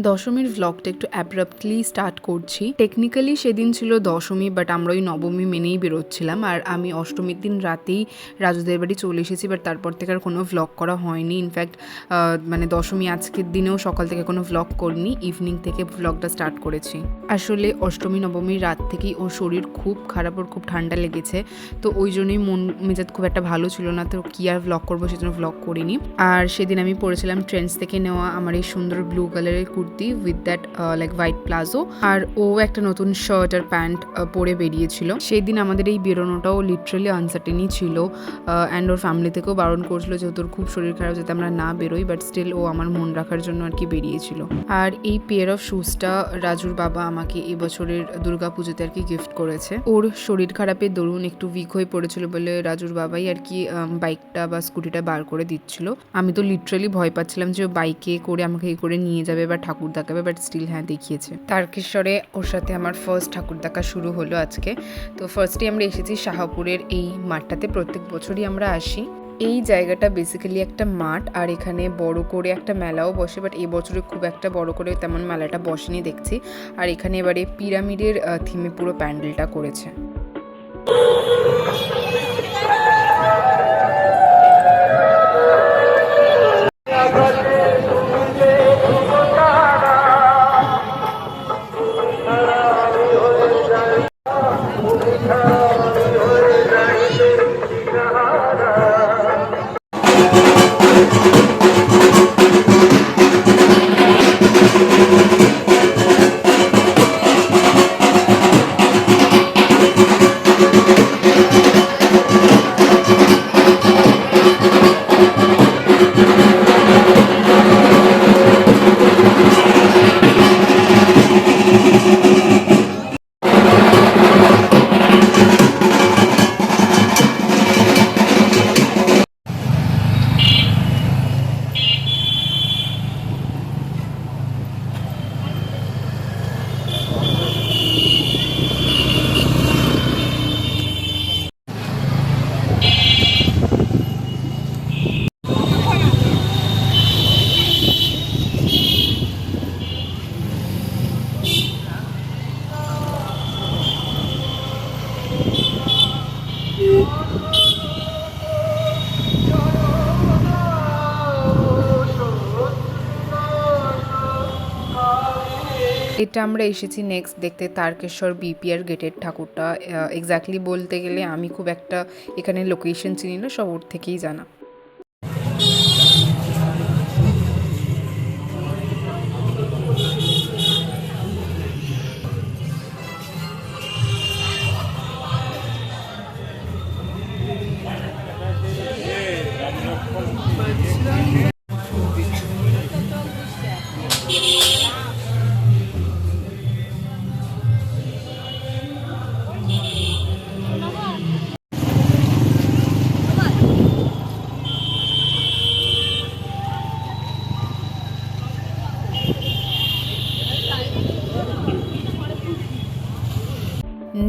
দশমীর ভ্লগটা একটু abruptly start করছি। টেকনিক্যালি সেদিন ছিল দশমী, বাট আমরা ওই নবমী মেনেই বেরোচ্ছিলাম। আর আমি অষ্টমীর দিন রাতেই রাজুদের বাড়ি চলে এসেছি, বাট তারপর থেকে আর কোনো ভ্লগ করা হয়নি। ইনফ্যাক্ট মানে দশমী আজকের দিনেও সকাল থেকে কোনো ভ্লগ করিনি, ইভিনিং থেকে ভ্লগটা স্টার্ট করেছি। আসলে অষ্টমী নবমীর রাত থেকেই ওর শরীর খুব খারাপ, ওর খুব ঠান্ডা লেগেছে, তো ওই জন্যই মন মেজাজ খুব একটা ভালো ছিল না, তো কি আর ভ্লগ করবো, সেজন্য ভ্লগ করিনি। আর সেদিন আমি পরেছিলাম ট্রেন্ডস থেকে নেওয়া আমার এই সুন্দর ব্লু কালারের kurti with that like white palazzo, আর ও একটা নতুন শার্ট আর প্যান্ট পরে বেরিয়েছিল। সেই দিন আমাদের এই বেরোনোটাও লিটারালি আনসার্টেনই ছিল, অ্যান্ড ওর ফ্যামিলি থেকেও বারণ করছিল যেহেতু ওর খুব শরীর খারাপ যাতে আমরা না বেরোই, বাট স্টিল ও আমার মন রাখার জন্য আর কি বেরিয়েছিল। আর এই পেয়ার অফ শুজটা রাজুর বাবা আমাকে এবছরের দুর্গা পুজোতে আর কি গিফট করেছে। ওর শরীর খারাপের দরুন একটু উইক হয়ে পড়েছিল বলে রাজুর বাবাই আর কি বাইকটা বা স্কুটিটা বার করে দিচ্ছিল। আমি তো লিটারালি ভয় পাচ্ছিলাম যে ও বাইকে করে আমাকে এই করে নিয়ে যাবে বা ঠাকুর দেখাবে, বাট স্টিল হ্যাঁ দেখিয়েছে। তারকেশ্বরে ওর সাথে আমার ফার্স্ট ঠাকুর দেখা শুরু হলো আজকে। তো ফার্স্টে আমরা এসেছি শাহপুরের এই মাঠটাতে, প্রত্যেক বছরই আমরা আসি। এই জায়গাটা বেসিক্যালি একটা মাঠ, আর এখানে বড় করে একটা মেলাও বসে, বাট এবছরে খুব একটা বড় করে তেমন মেলাটা বসেনি দেখছি। আর এখানে এবারে পিরামিডের থিমে পুরো প্যান্ডেলটা করেছে। এটা আমরা এসেছি নেক্সট দেখতে তারকেশ্বর বিপিআর গেটের ঠাকুরটা। এক্স্যাক্টলি বলতে গেলে আমি খুব একটা এখানে লোকেশন চিনি না, সব ওর থেকেই জানা।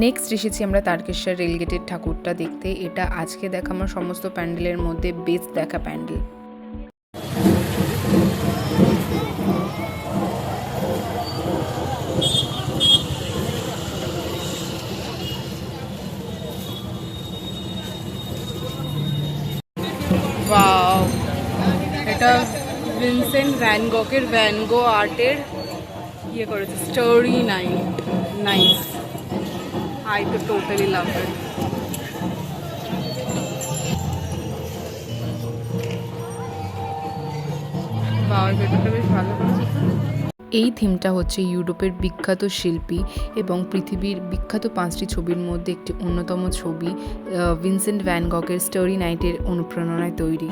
নেক্সট এসেছি আমরা তারকেশ্বর রেলগেটের ঠাকুরটা দেখতে। এটা আজকে দেখা আমার সমস্ত প্যান্ডেলের মধ্যে বেস্ট দেখা প্যান্ডেল। ওয়াও, এটা ভিনসেন্ট ভ্যান গকের ভ্যান গো আর্টের ইয়ে করেছে, story nice. I could totally love it. এই থিমটা হচ্ছে ইউরোপের বিখ্যাত শিল্পী এবং পৃথিবীর বিখ্যাত 5টি ছবির মধ্যে একটি অন্যতম ছবি ভিনসেন্ট ভ্যান গকের স্টোরি নাইটের অনুপ্রেরণায় তৈরি।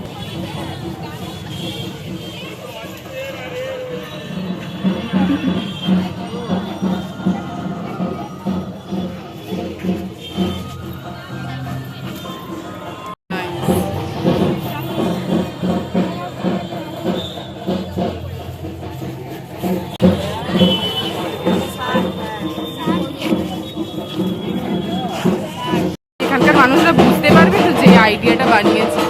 এখানকার মানুষরা বুঝতে পারবে তো যে আইডিয়াটা বানিয়েছে।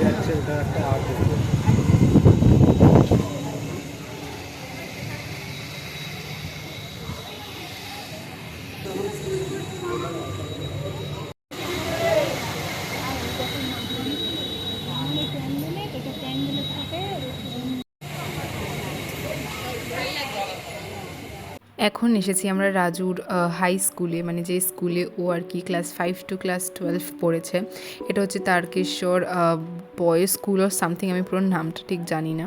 যাচ্ছে ওটা একটা আর্ট। এখন এসেছি আমরা রাজুর হাই স্কুলে, মানে যে স্কুলে ও আর কি ক্লাস 5 টু ক্লাস 12 পড়েছে। এটা হচ্ছে Tarakeswar boys school or something, আমি পুরো নামটা ঠিক জানি না।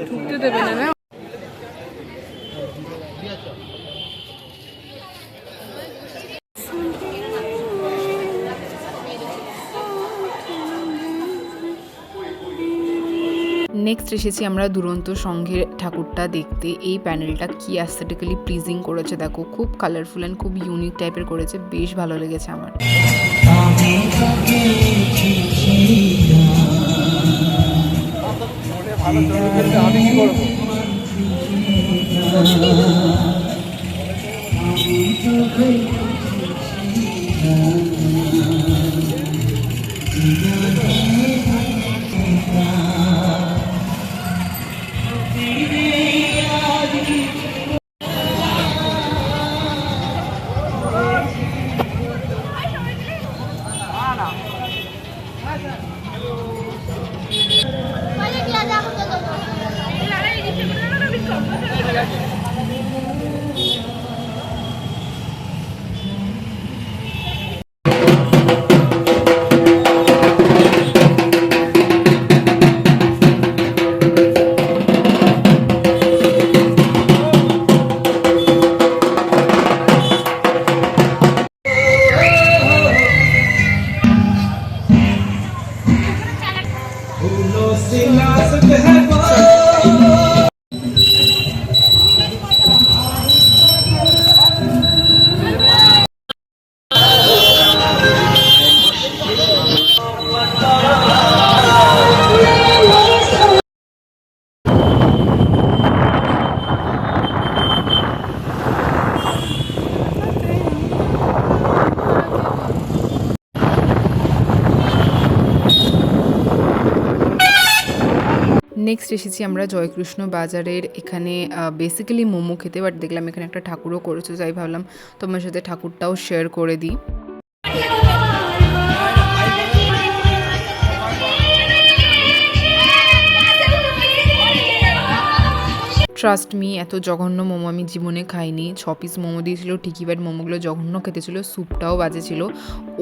ঢুকতে দেবে না, না? নেক্সট এসেছি আমরা দুরন্ত সংঘের ঠাকুরটা দেখতে। এই প্যানেলটা কি অ্যাস্থেটিক্যালি প্লিজিং করেছে দেখো, খুব কালারফুল অ্যান্ড খুব ইউনিক টাইপের করেছে, বেশ ভালো লেগেছে আমার। আমি কি করবো? নেক্সট এসেছি আমরা জয়কৃষ্ণ বাজারের এখানে বেসিক্যালি মোমো খেতে, বাট দেখলাম এখানে একটা ঠাকুরও করেছে, তাই ভাবলাম তোমার সাথে ঠাকুরটাও শেয়ার করে দিই। ট্রাস্ট মি, এত জঘন্য মোমো আমি জীবনে খাইনি। 6 পিস মোমো দিয়েছিল ঠিকই, বাট মোমোগুলো জঘন্য খেতে ছিল, স্যুপটাও বাজে ছিল।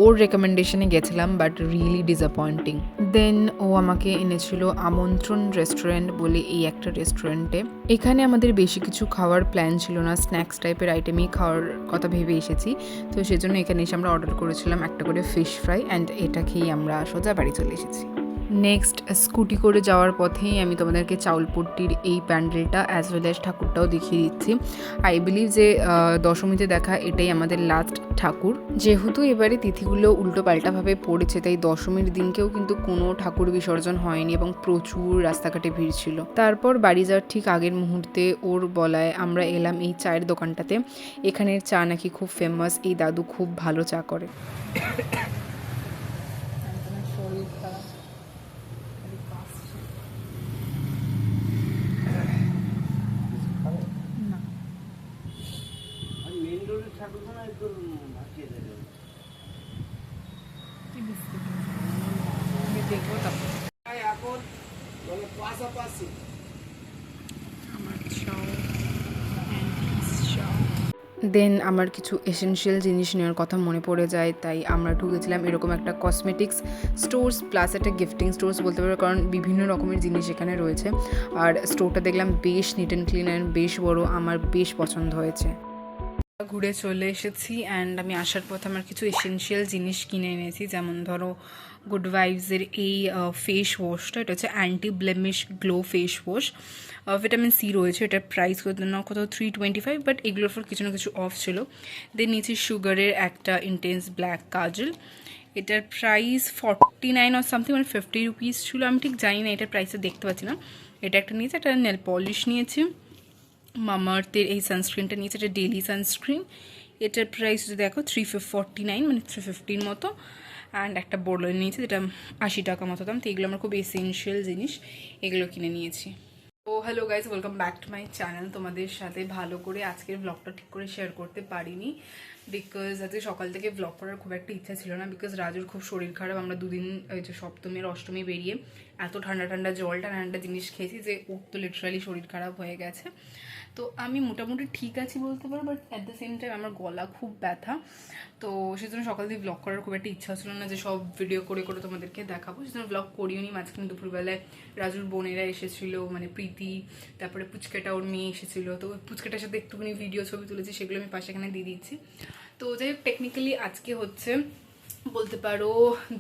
ওর রেকমেন্ডেশনে গেছিলাম, বাট রিয়েলি ডিসঅ্যাপয়েন্টিং। দেন ও আমাকে এনেছিল আমন্ত্রণ রেস্টুরেন্ট বলে এই একটা রেস্টুরেন্টে। এখানে আমাদের বেশি কিছু খাওয়ার প্ল্যান ছিল না, স্ন্যাক্স টাইপের আইটেমই খাওয়ার কথা ভেবে এসেছি। তো সেজন্য এখানে এসে আমরা অর্ডার করেছিলাম একটা করে ফিশ ফ্রাই, অ্যান্ড এটা খেয়েই আমরা সোজা বাড়ি চলে এসেছি। নেক্সট স্কুটি করে যাওয়ার পথেই আমি তোমাদেরকে চাউলপট্টির এই প্যান্ডেলটা অ্যাজ ওয়েল অ্যাজ ঠাকুরটাও দেখিয়ে দিচ্ছি। আই বিলিভ যে দশমীতে দেখা এটাই আমাদের লাস্ট ঠাকুর। যেহেতু এবারে তিথিগুলো উল্টো পাল্টাভাবে পড়েছে, তাই দশমীর দিনকেও কিন্তু কোনো ঠাকুর বিসর্জন হয়নি এবং প্রচুর রাস্তাঘাটে ভিড় ছিল। তারপর বাড়ি যাওয়ার ঠিক আগের মুহূর্তে ওর বলায় আমরা এলাম এই চায়ের দোকানটাতে। এখানের চা নাকি খুব ফেমাস, এই দাদু খুব ভালো চা করে। দেন আমার কিছু এসেনশিয়াল জিনিস নেওয়ার কথা মনে পড়ে যায়, তাই আমরা ঢুকেছিলাম এরকম একটা কসমেটিক্স স্টোর্স প্লাস একটা গিফটিং স্টোর্স বলতে পারো, কারণ বিভিন্ন রকমের জিনিস এখানে রয়েছে। আর স্টোরটা দেখলাম বেশ নিট অ্যান্ড ক্লিন অ্যান্ড বেশ বড়, আমার বেশ পছন্দ হয়েছে। ঘুরে চলে এসেছি অ্যান্ড আমি আসার পথে আমার কিছু এসেনশিয়াল জিনিস কিনে এনেছি, যেমন ধরো গুড ভাইবসের এই ফেস ওয়াশটা, এটা হচ্ছে anti blemish glow face wash, vitamin C রয়েছে। এটার প্রাইস কত 325, বাট এগুলোর ফর কিছু না কিছু অফ ছিল। দেন নিয়েছি সুগারের একটা ইন্টেন্স ব্ল্যাক কাজল, এটার প্রাইস 49 অর সামথিং, মানে 50 রুপিস ছিল, আমি ঠিক জানি না, এটার প্রাইসটা দেখতে পাচ্ছি না। এটা একটা নিয়েছি, একটা নেল পলিশ নিয়েছি, মামাআর্থের এই সানস্ক্রিনটা নিয়েছি, এটা ডেইলি সানস্ক্রিন। এটার প্রাইস যদি দেখো 349, মানে 350 মতো। অ্যান্ড একটা বোরোলিন নিয়েছি, যেটা 80 টাকা মতো দাম। তো এগুলো আমার খুব এসেনশিয়াল জিনিস, এগুলো কিনে নিয়েছি। ও hello guys, welcome back to my channel. তোমাদের সাথে ভালো করে আজকের ব্লগটা ঠিক করে শেয়ার করতে পারিনি, বিকজ আজকে সকাল থেকে ব্লগ করার খুব একটা ইচ্ছা ছিল না, বিকজ রাজুর খুব শরীর খারাপ। আমরা দুদিন ওই যে সপ্তমী আর অষ্টমী বেরিয়ে এত ঠান্ডা ঠান্ডা জল ঠান্ডা জিনিস খেয়েছি যে ওর তো লিটারালি শরীর খারাপ হয়ে গেছে। তো আমি মোটামুটি ঠিক আছি বলতে পারো, but at the same time আমার গলা খুব ব্যথা। তো সেজন্য সকাল থেকে ব্লগ করার খুব একটা ইচ্ছা ছিল না যে সব ভিডিও করে করে তোমাদেরকে দেখাবো, সেজন্য ব্লগ করিও নি। মাঝখানে দুপুরবেলায় রাজুর বোনেরা এসেছিলো, মানে প্রীতি, তারপরে পুচকেটা ওর মেয়ে এসেছিলো। তো ওই পুচকেটার সাথে একটুখানি ভিডিও ছবি তুলেছি, সেগুলো আমি পাশে এখানে দিয়ে দিচ্ছি। তো যাই হোক, টেকনিক্যালি আজকে হচ্ছে বলতে পারো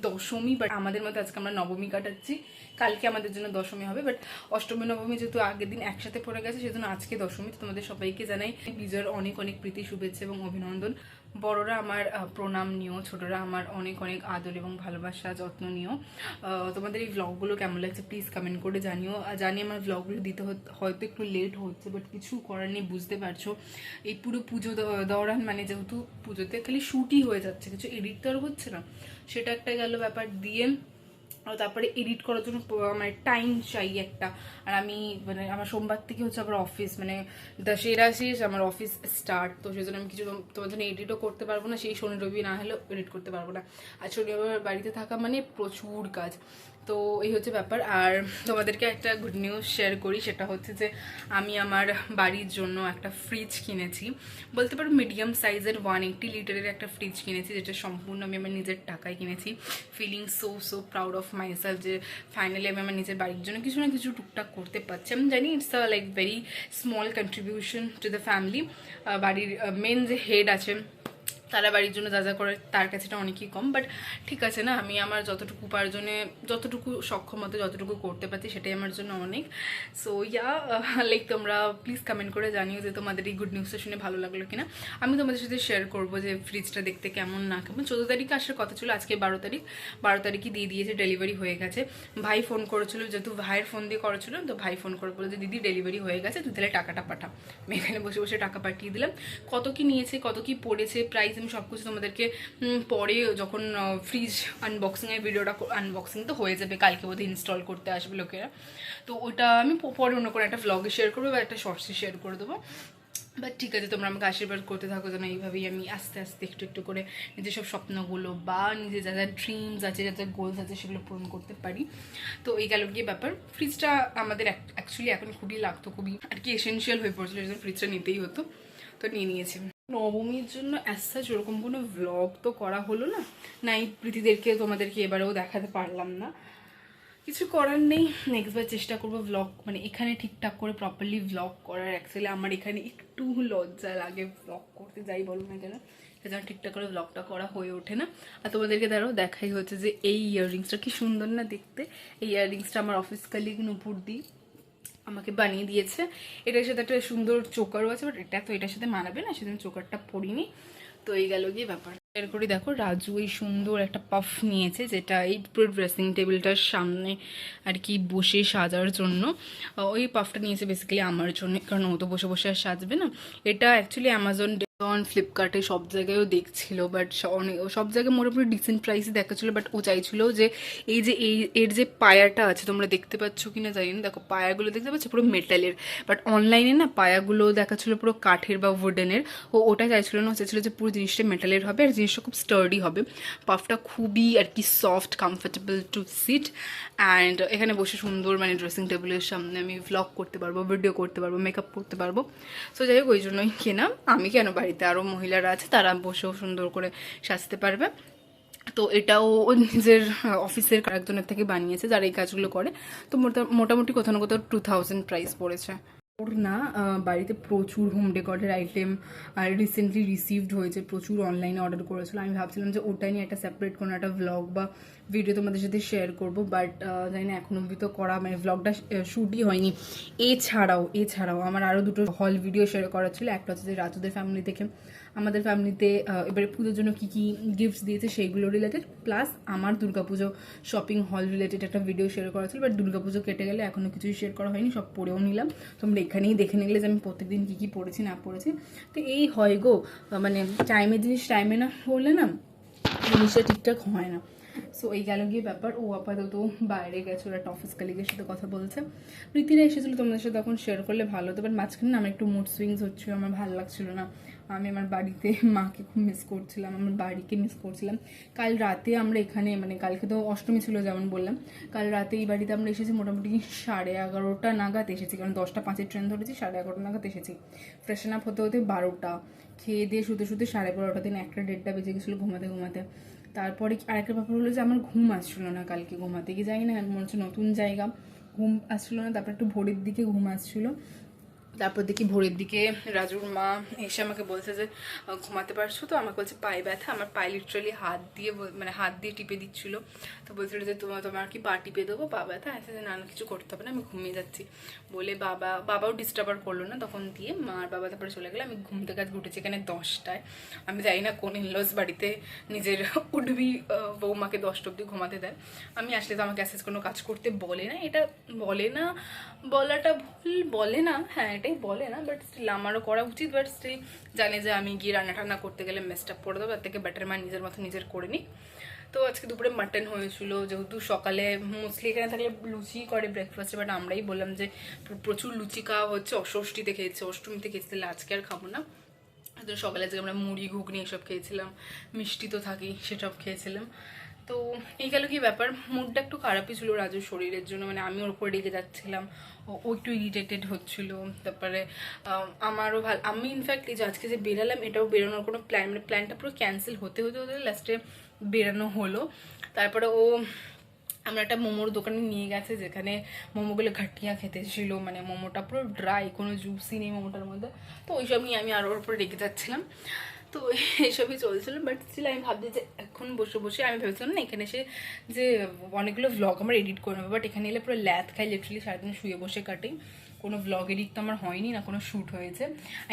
দশমী, বাট আমাদের মতো আজকে আমরা নবমী কাটাচ্ছি। কালকে আমাদের জন্য দশমী হবে, বাট অষ্টমী নবমী যেহেতু আগের দিন একসাথে পড়ে গেছে, সেজন্য আজকে দশমী। তো তোমাদের সবাইকে জানাই বিজয়ের অনেক অনেক প্রীতি, শুভেচ্ছা এবং অভিনন্দন। বড়রা আমার প্রণাম নিও, ছোটরা আমার অনেক অনেক আদর এবং ভালোবাসা যত্ন নিও। তোমাদের এই ব্লগগুলো কেমন লাগছে প্লিজ কমেন্ট করে জানিও। জানি আমার ব্লগগুলো দিতে হয়তো একটু লেট হচ্ছে, বাট কিছু করার নেই, বুঝতে পারছো। এই পুরো পুজো দৌড়ান, মানে যেহেতু পুজোতে খালি শ্যুটই হয়ে যাচ্ছে, কিছু এডিট তো আর হচ্ছে না, সেটা একটা গেল ব্যাপার। দিয়ে তারপরে এডিট করার জন্য মানে টাইম চাই একটা। আর আমি মানে আমার সোমবার থেকে হচ্ছে আবার অফিস, মানে দশেরা শেষ, আমার অফিস স্টার্ট। তো সেই জন্য আমি কিছু তোমার জন্য এডিটও করতে পারবো না, সেই শনি রবি না হলেও এডিট করতে পারবো না। আর শনি রবি বাড়িতে থাকা মানে প্রচুর কাজ। তো এই হচ্ছে ব্যাপার। আর তোমাদেরকে একটা গুড নিউজ শেয়ার করি, সেটা হচ্ছে যে আমি আমার বাড়ির জন্য একটা ফ্রিজ কিনেছি। বলতে পারো মিডিয়াম সাইজের 180 লিটারের একটা ফ্রিজ কিনেছি, যেটা সম্পূর্ণ আমি আমার নিজের টাকায় কিনেছি। Feeling so proud of myself যে ফাইনালি আমি আমার নিজের বাড়ির জন্য কিছু না কিছু টুকটাক করতে পারছি। আমি জানি it's a like very small contribution to the family. বাড়ির মেন যে হেড আছে, তারা বাড়ির জন্য যা যা করে তার কাছে এটা অনেকই কম, বাট ঠিক আছে না, আমি আমার যতটুকু উপার্জনে যতটুকু সক্ষমতা যতটুকু করতে পারছি সেটাই আমার জন্য অনেক। সো ইয়া, লাইক তোমরা প্লিজ কমেন্ট করে জানিও যে তোমাদের এই গুড নিউজটা শুনে ভালো লাগলো কিনা। আমি তোমাদের সাথে শেয়ার করবো যে ফ্রিজটা দেখতে কেমন না কেমন। 14 তারিখে আসার কথা ছিল, আজকে 12 তারিখ, 12 তারিখই দিয়ে দিয়েছে, ডেলিভারি হয়ে গেছে। ভাই ফোন করেছিল, যেহেতু ভাইয়ের ফোন দিয়ে করেছিল, তো ভাই ফোন করে বলে যে দিদি ডেলিভারি হয়ে গেছে, তুই তাহলে টাকাটা পাঠা। আমি এখানে বসে বসে টাকা পাঠিয়ে দিলাম। কত কি নিয়েছে, কত কি পড়েছে, প্রাইস আমি সব কিছু তোমাদেরকে পরে যখন ফ্রিজ আনবক্সিংয়ের ভিডিওটা, আনবক্সিং তো হয়ে যাবে কালকে, বোধহয় ইনস্টল করতে আসবে লোকেরা, তো ওটা আমি পরে অন্য কোনো একটা ভ্লগে শেয়ার করবো বা একটা শর্টসে শেয়ার করে দেবো। বাট ঠিক আছে, তোমরা আমাকে আশীর্বাদ করতে থাকো যেন এইভাবেই আমি আস্তে আস্তে একটু একটু করে নিজের সব স্বপ্নগুলো বা নিজের যা যা ড্রিমস আছে, যা যা গোলস আছে সেগুলো পূরণ করতে পারি। তো এই গেল গিয়ে ব্যাপার। ফ্রিজটা আমাদের অ্যাকচুয়ালি এখন খুবই লাগতো, খুবই আর কি এসেনশিয়াল হয়ে পড়ছিল, সেই জন্য ফ্রিজটা নিতেই হতো, তো নিয়ে নিয়েছি। নবমীর জন্য অ্যাজ ওরকম কোনো ভ্লগ তো করা হলো না, নাই প্রীতিদেরকে তোমাদেরকে এবারেও দেখাতে পারলাম না, কিছু করার নেই। নেক্সটবার চেষ্টা করবো ভ্লগ, মানে এখানে ঠিকঠাক করে প্রপারলি ভ্লগ করার। অ্যাকচুয়ালি আমার এখানে একটু লজ্জা লাগে ভ্লগ করতে, যাই বলো না কেন, সেজন্য ঠিকঠাক করে ভ্লগটা করা হয়ে ওঠে না। আর তোমাদেরকে দেখাই হচ্ছে যে এই ইয়াররিংসটা কি সুন্দর না দেখতে। এই ইয়াররিংসটা আমার অফিস কালিগ নুপুর দি আমাকে বানিয়ে দিয়েছে। এটার সাথে একটা সুন্দর চোকারও আছে, বাট এটা তো এটার সাথে মানাবে না, সেদিন চোকারটা পরিনি। তো এই গেল গিয়ে ব্যাপার। এর করে দেখো রাজু এই সুন্দর একটা পাফ নিয়েছে, যেটা এই পুরো ড্রেসিং টেবিলটার সামনে আর কি বসে সাজার জন্য। ওই পাফটা নিয়েছে বেসিক্যালি আমার জন্য, কারণ ও তো বসে বসে আর সাজবে না। এটা অ্যাকচুয়ালি অ্যামাজন, ফ্লিপকার্টে সব জায়গায়ও দেখছিল, বাট সব জায়গায় মোটামুটি ডিসেন্ট প্রাইসে দেখাচ্ছিলো। বাট ও চাইছিল যে এই যে এর যে পায়াটা আছে, তোমরা দেখতে পাচ্ছ কিনা জানি না, দেখো পায়াগুলো দেখতে পাচ্ছ পুরো মেটালের, বাট অনলাইনে না পায়াগুলো দেখাচ্ছিল পুরো কাঠের বা উডেনের। ওটা চাইছিল না, চাইছিল যে পুরো জিনিসটা মেটালের হবে আর জিনিসটা খুব স্টার্ডি হবে। পাফটা খুবই আর কি soft, comfortable to sit, and এখানে বসে সুন্দর মানে ড্রেসিং টেবিলের সামনে আমি ভ্লগ করতে পারবো, ভিডিও করতে পারবো, মেকআপ করতে পারবো। সো যাই হোক, ওই জন্যই কেনা। আমি কেন, বাড়িতে আরও মহিলারা আছে, তারা বসেও সুন্দর করে সাজতে পারবে। তো এটাও নিজের অফিসের একজনের থেকে বানিয়েছে যারা এই কাজগুলো করে। তো মোটামুটি কোথাও না কোথাও 2000 প্রাইস পড়েছে। ওর না বাড়িতে প্রচুর হোম ডেকরের আইটেম আর রিসেন্টলি রিসিভড হয়েছে, প্রচুর অনলাইনে অর্ডার করেছিল। আমি ভাবছিলাম যে ওটাই নিয়ে একটা সেপারেট কোনো একটা ভ্লগ বা ভিডিও তোমাদের সাথে শেয়ার করবো, বাট জানি না এখন অব্দি তো করা মানে ভ্লগটা শ্যুটই হয়নি। এছাড়াও আমার আরও দুটো হল ভিডিও শেয়ার করা ছিল। একটা হচ্ছে যে রাজুদের ফ্যামিলি থেকে আমাদের ফ্যামিলিতে এবারে পুজোর জন্য কী কী গিফটস দিয়েছে সেইগুলো রিলেটেড, প্লাস আমার দুর্গাপুজো শপিং হল রিলেটেড একটা ভিডিও শেয়ার করা ছিল, বাট দুর্গাপুজো কেটে গেলে এখনও কিছুই শেয়ার করা হয়নি, সব পড়েও নিলাম। তোমরা এখানেই দেখে নিলে যে আমি প্রত্যেকদিন কী কী পড়েছি না পড়েছি। তো এই হয় গো, মানে টাইমের জিনিস টাইমে না বললে না জিনিসটা ঠিকঠাক হয় না। সো এই গেল গিয়ে ব্যাপার। ও আপাতত বাইরে গেছে, ওরা একটা অফিস কালিগের সাথে কথা বলছে। প্রীতিরা এসেছিলো তোমাদের সাথে, তখন শেয়ার করলে ভালো হতো, বাট মাঝখানে না আমার একটু মুড সুইংস হচ্ছিলো, আমার ভালো লাগছিলো না। আমি আমার বাড়িতে মাকে খুব মিস করছিলাম, আমার বাড়িকে মিস করছিলাম। কাল রাতে আমরা এখানে, মানে কালকে তো অষ্টমী ছিল যেমন বললাম, কাল রাতে এই বাড়িতে আমরা এসেছি মোটামুটি 11:30 নাগাদ এসেছি, কারণ 10টা 5-এর ট্রেন ধরেছি, 11:30 নাগাদ এসেছি। ফ্রেশন আপ হতে হতে 12টা, খেয়ে দিয়ে শুতে শুতে 12:30 দিন 1-1:30 বেজে গেছিলো ঘুমাতে ঘুমাতে। তারপরে আরেকটা ব্যাপার হলো যে আমার ঘুম আসছিলো না কালকে, ঘুমাতে গিয়ে যাই না, মনে হচ্ছে নতুন জায়গা, ঘুম আসছিলো না। তারপর একটু ভোরের দিকে ঘুম আসছিলো, তারপর দেখি ভোরের দিকে রাজুর মা এসে আমাকে বলছে যে ঘুমাতে পারছো তো, আমাকে বলছে পায়ে ব্যথা। আমার পায়ে লিটারালি হাত দিয়ে টিপে দিচ্ছিল। তো বলছিল যে তোমার কি পা টিপে দেবো, পা ব্যথা আছে, যে না কিছু করতে হবে না, আমি ঘুমিয়ে যাচ্ছি বলে বাবাও ডিস্টার্ব আর করলো না তখন দিয়ে। মা আর বাবা তারপরে চলে গেলে, আমি ঘুম থেকে উঠেছি এখানে 10টায়। আমি জানি না কোন ইনলস বাড়িতে নিজের উঠবি বৌমাকে 10টা অব্দি ঘুমাতে দেয়। আমি আসলে তো আমাকে অ্যাসেস কোনো কাজ করতে বলে না, এটা বলে না বলাটা ভুল, বলে না, হ্যাঁ এটাই বলে না, বাট স্টিল আমারও করা উচিত। বাট স্টিল জানে যে আমি গিয়ে রান্না করতে গেলে মেসটা পড়ে দেবো, তার থেকে বেটার মা নিজের মতো নিজের করে নিই। তো আজকে দুপুরে মাটন হয়েছিল, যেহেতু সকালে মোস্টলি এখানে থাকলে লুচি করে ব্রেকফাস্টে, বাট আমরাই বললাম যে প্রচুর লুচি খাওয়া হচ্ছে, ষষ্ঠীতে খেয়েছি, অষ্টমীতে খেয়েছি, তাহলে আজকে আর খাবো না। তো সকালে আজকে আমরা মুড়ি ঘুগনি এসব খেয়েছিলাম, মিষ্টি তো থাকেই, সেসব খেয়েছিলাম। তো এই গেল কি ব্যাপার, মুডটা একটু খারাপই ছিল রাজুর শরীরের জন্য, মানে আমি ওর উপর রেগে যাচ্ছিলাম, ও একটু ইরিটেটেড হচ্ছিল। তারপরে আমারও ভালো, আমি ইনফ্যাক্ট এই যে আজকে যে বেরালাম, এটাও বেরোনোর কোনো প্ল্যান, মানে প্ল্যানটা পুরো ক্যান্সেল হতে হতে হতে লাস্টে বেরানো হলো। তারপরে আমরা একটা মোমোর দোকানে নিয়ে গেছে, যেখানে মোমোগুলো ঘাটিয়া খেতে ছিল, মানে মোমোটা পুরো ড্রাই, কোনো জুসি নেই মোমোটার মধ্যে। তো ওইসব নিয়ে আমি আরও ওর উপরে রেগে যাচ্ছিলাম। তো এইসবই চলছিল, বাট স্টিল আমি ভাবছি যে এখন বসে বসে আমি ভেবেছিলাম না এখানে এসে যে অনেকগুলো ভ্লগ আমার এডিট করে নেবো, বাট এখানে এলে পুরো ল্যাথ খাই, লিটারালি সারাদিন শুয়ে বসে কাটি, কোনো ভ্লগ এডিট তো আমার হয়নি, না কোনো শ্যুট হয়েছে।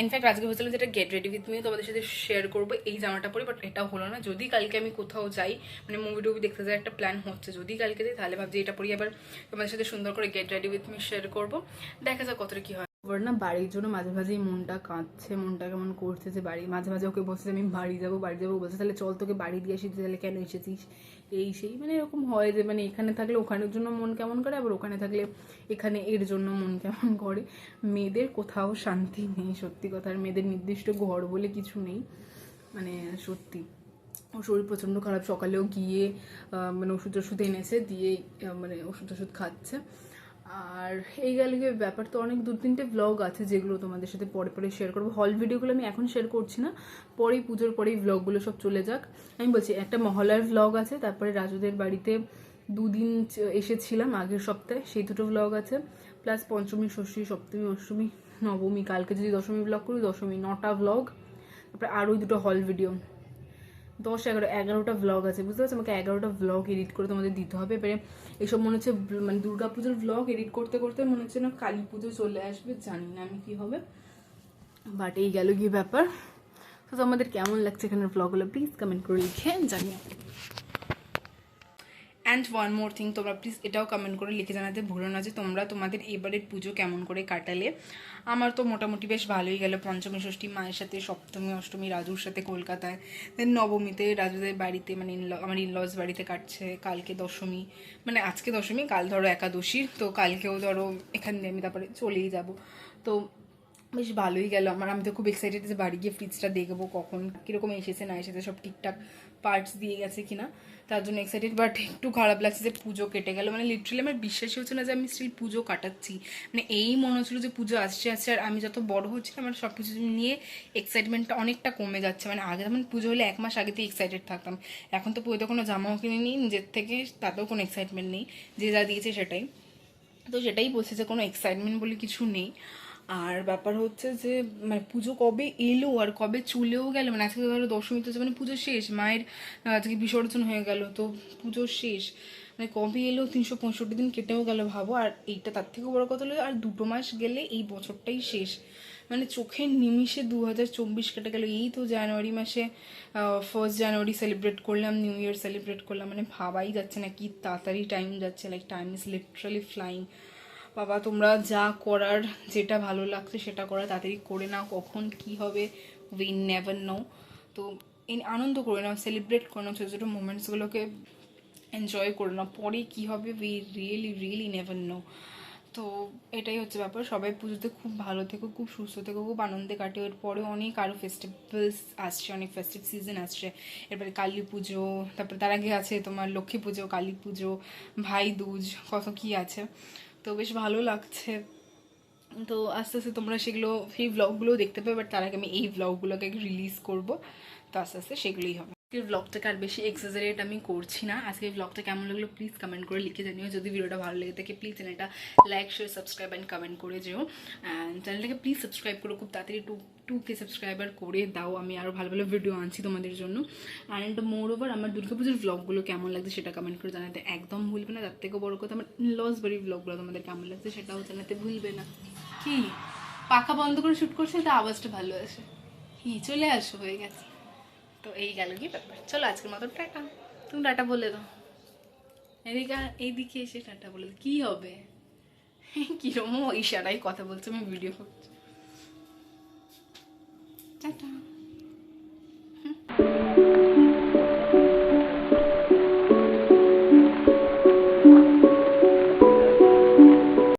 ইনফ্যাক্ট আজকে ভেবেছিলাম যেটা গেট রেডি উইথ মি তোমাদের সাথে শেয়ার করবো এই জামাটা পরে, বাট এটা হলো না। যদি কালকে আমি কোথাও যাই, মানে মুভি টুভি দেখতে যাই, একটা প্ল্যান হচ্ছে, যদি কালকে যাই তাহলে ভাবছি এটা পরে আবার তোমাদের সাথে সুন্দর করে get ready with me share করবো, দেখা যাক কতটা কি হয়। ওর না বাড়ির জন্য মাঝে মাঝেই মনটা কাঁদছে, মনটা কেমন করছে যে বাড়ি, মাঝে মাঝে ওকে বলছে যে আমি বাড়ি যাবো বলছে তাহলে চল তোকে বাড়ি দিয়ে আসি, তাহলে কেন এসেছিস এই সেই, মানে এরকম হয় যে মানে এখানে থাকলে ওখানের জন্য মন কেমন করে, আবার ওখানে থাকলে এখানে এর জন্য মন কেমন করে। মেয়েদের কোথাও শান্তি নেই, সত্যি কথা। আর মেয়েদের নির্দিষ্ট ঘর বলে কিছু নেই, মানে সত্যি। ওর শরীর প্রচণ্ড খারাপ, সকালেও গিয়ে মানে ওষুধ এনেছে, দিয়ে মানে ওষুধ খাচ্ছে। আর এই গেলে ব্যাপার। তো অনেক 2-3টে ব্লগ আছে যেগুলো তোমাদের সাথে পরে শেয়ার করবো। হল ভিডিওগুলো আমি এখন শেয়ার করছি না, পরেই পুজোর পরেই ব্লগগুলো সব চলে যাক। আমি বলছি একটা মহলার ব্লগ আছে, তারপরে রাজুদের বাড়িতে 2 দিন এসেছিলাম আগের সপ্তাহে, সেই 2টো ব্লগ আছে, প্লাস পঞ্চমী ষষ্ঠী সপ্তমী অষ্টমী নবমী, কালকে যদি দশমী ব্লগ করি দশমী 9টা ব্লগ, তারপরে আরও 2টো হল ভিডিও, 10-11টা ব্লগ আছে, বুঝতে পারছি। আমাকে 11টা ব্লগ এডিট করে তোমাদের দিতে হবে। এবারে এইসব মনে হচ্ছে মানে দুর্গাপুজোর ব্লগ এডিট করতে করতে মনে হচ্ছে না কালী পুজো চলে আসবে, জানি না আমি কী হবে, বাট এই গেল গিয়ে ব্যাপার। তো তোমাদের কেমন লাগছে এখানের ব্লগগুলো প্লিজ কমেন্ট করে লিখে জানিও। অ্যান্ড ওয়ান মোর থিং, তোমরা প্লিজ এটাও কমেন্ট করে লিখে জানাতে ভুলো না যে তোমরা তোমাদের এবারের পুজো কেমন করে কাটালে। আমার তো মোটামুটি বেশ ভালোই গেল, পঞ্চমী ষষ্ঠী মায়ের সাথে, সপ্তমী অষ্টমী রাজুর সাথে কলকাতায়, দেন নবমীতে রাজুদের বাড়িতে, মানে আমার ইনলস বাড়িতে কাটছে, কালকে দশমী, মানে আজকে দশমী, কাল ধরো একাদশী, তো কালকেও ধরো এখান দিয়ে আমি তারপরে চলেই যাব। তো বেশ ভালোই গেল আমার। আমি তো খুব এক্সাইটেড যে বাড়ি গিয়ে ফ্রিজটা দেখবো কখন কীরকম এসেছে না এসেছে, সব ঠিকঠাক পার্টস দিয়ে গেছে কিনা, তার জন্য এক্সাইটেড। বাট একটু খারাপ লাগছে যে পুজো কেটে গেল, মানে লিটারালি আমার বিশ্বাসই হচ্ছে না যে আমি স্টিল পুজো কাটাচ্ছি। মানে এই মনে হচ্ছিলো যে পুজো আসছে, আর আমি যত বড় হচ্ছি আমার সব কিছু নিয়ে এক্সাইটমেন্টটা অনেকটা কমে যাচ্ছে। মানে আগে যেমন পুজো হলে 1 মাস আগেতেই এক্সাইটেড থাকতাম, এখন তো পুজোতে কোনো জামাও কিনে নিই নিজের থেকে, তাতেও কোনো এক্সাইটমেন্ট নেই, যে যা দিয়েছে সেটাই। তো সেটাই বলছে যে কোনো এক্সাইটমেন্ট বলে কিছু নেই। আর ব্যাপার হচ্ছে যে মানে পুজো কবে এলো আর কবে চলেও গেল, মানে আজকে ধরো দশমী তো, মানে পুজো শেষ, মায়ের আজকে বিসর্জন হয়ে গেল, তো পুজো শেষ, মানে কবে এলো 365 দিন কেটেও গেল ভাবো। আর এইটা তার থেকেও বড় কথা হলো আর 2 মাস গেলে এই বছরটাই শেষ। মানে চোখের নিমিষে 2024 কেটে গেল। এই তো জানুয়ারি মাসে 1 জানুয়ারি সেলিব্রেট করলাম, নিউ ইয়ার সেলিব্রেট করলাম, মানে ভাবাই যাচ্ছে না কি তাড়াতাড়ি টাইম যাচ্ছে। Like time is literally flying. বাবা তোমরা যা করার, যেটা ভালো লাগছে সেটা করা, তাড়াতাড়ি করে নাও, কখন কি হবে উই নেভার নো। তো এই আনন্দ করে নাও, সেলিব্রেট করে নাও, ছোটো ছোটো মোমেন্টসগুলোকে এনজয় করে নাও। পরে কী হবে উই রিয়েলি নেভার নো। তো এটাই হচ্ছে ব্যাপার। সবাই পুজোতে খুব ভালো থেকো, খুব সুস্থ থেকো, খুব আনন্দে কাটে। এর পরে অনেক আরও ফেস্টিভ্যালস আসছে, অনেক ফেস্টিভ সিজন আসছে। এরপরে কালী পুজো, তারপরে তার আগে আছে তোমার লক্ষ্মী পুজো, কালী পুজো, ভাই দুজ, কত কী আছে। তো বেশ ভালো লাগছে। তো আস্তে আস্তে তোমরা সেগুলো, সেই ব্লগগুলোও দেখতে পাবে। বাট তার আগে আমি এই ব্লগগুলোকে রিলিজ করব, তো আস্তে আস্তে সেগুলোই হবে। আজকের ব্লগটাকে আর বেশি এক্সাজারেট আমি করছি না। আজকের ব্লগটা কেমন লাগলো প্লিজ কমেন্ট করে লিখে জানিও। যদি ভিডিওটা ভালো লেগে থাকে প্লিজ চ্যানেলটা like share subscribe and comment করে যেও। অ্যান্ড চ্যানেলটাকে প্লিজ সাবস্ক্রাইব করো, খুব তাড়াতাড়ি 2K সাবস্ক্রাইবার করে দাও। আমি আরও ভালো ভালো ভিডিও আনছি তোমাদের জন্য। অ্যান্ড মোর ওভার আমার দুর্গাপুজোর ব্লগগুলো কেমন লাগছে সেটা কমেন্ট করে জানাতে একদম ভুলবে না। তার থেকেও বড় কথা আমার লস বাড়ির ব্লগগুলো তোমাদের কেমন লাগছে সেটাও জানাতে ভুলবে না। কি পাখা বন্ধ করে শ্যুট করছে, তো আওয়াজটা ভালো আসে। কি চলে আসো, হয়ে গেছে। তো এই গেল কি ব্যাপার। চলো আজকের মতো টাটা। তুমি টাটা বলে দাও। এদিকে এইদিকে এসে টাটা বলে দাও। কী হবে কিরমও ইশারায় কথা বলছো, আমি ভিডিও করছি।